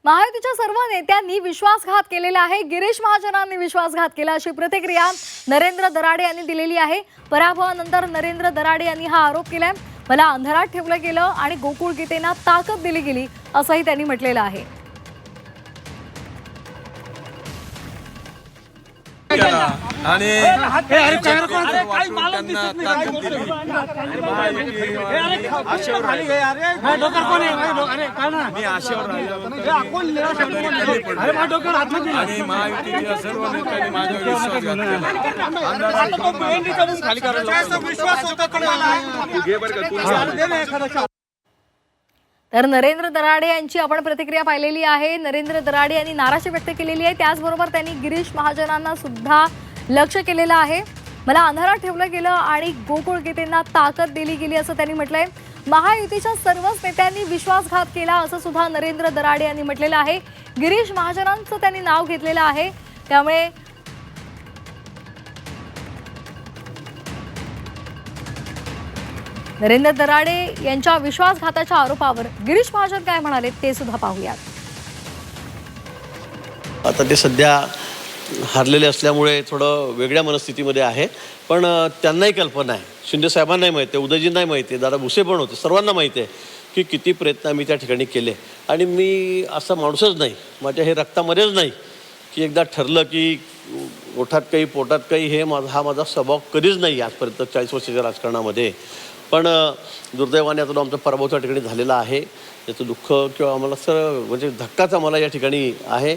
महायुतीच्या सर्व नेत्यांनी विश्वासघात केलेला आहे। गिरीश महाजनांनी विश्वासघात केला अशी प्रतिक्रिया नरेंद्र दराडे यांनी दिलेली आहे। पराभवानंतर नरेंद्र दराडे यांनी हा आरोप केलाय। मला अंधारात ठेवलं गेलं आणि गोकुळ गीतेना ताकद दिली गेली असंही त्यांनी म्हटलेलं आहे। आणि महायुतीच्या सर्व नेत्यांनी माझ्यावर विश्वास होता। तर नरेंद्र दराडे यांची आपण प्रतिक्रिया पाहिलेली आहे। नरेंद्र दराडे यांनी नाराजी व्यक्त केलेली आहे। त्याचबरोबर त्यांनी गिरीश महाजनांना सुद्धा लक्ष केलेलं आहे। मला अंधारात ठेवलं गेलं आणि गोकुळ गीतेंना ताकद दिली गेली असं त्यांनी म्हटलंय। महायुतीच्या सर्वच नेत्यांनी विश्वासघात केला असं सुद्धा नरेंद्र दराडे यांनी म्हटलेलं आहे। गिरीश महाजनांचं त्यांनी नाव घेतलेलं आहे। त्यामुळे नरेंद्र दराडे यांच्या विश्वासघाताच्या आरोपावर गिरीश महाजन काय म्हणाले ते सुद्धा पाहूयात। आता ते सध्या हारलेले असल्यामुळे थोडं वेगळ्या मनस्थितीमध्ये आहे, पण त्यांनाही कल्पना आहे, शिंदे साहेबांनाही माहिती आहे, उदयजींनाही माहिती आहे, दादा भुसे पण होते, सर्वांना माहिती आहे की किती प्रयत्न आम्ही त्या ठिकाणी केले। आणि मी असा माणूसच नाही, माझ्या हे रक्तामध्येच नाही की एकदा ठरलं की ओठात काही पोटात काही, हे हा माझा स्वभाव कधीच नाही आजपर्यंत 40 वर्षाच्या राजकारणामध्ये। पण दुर्दैवाने आता आमचा पराभव त्या ठिकाणी झालेला आहे। याचं दुःख किंवा आम्हाला म्हणजे धक्काच आम्हाला या ठिकाणी आहे।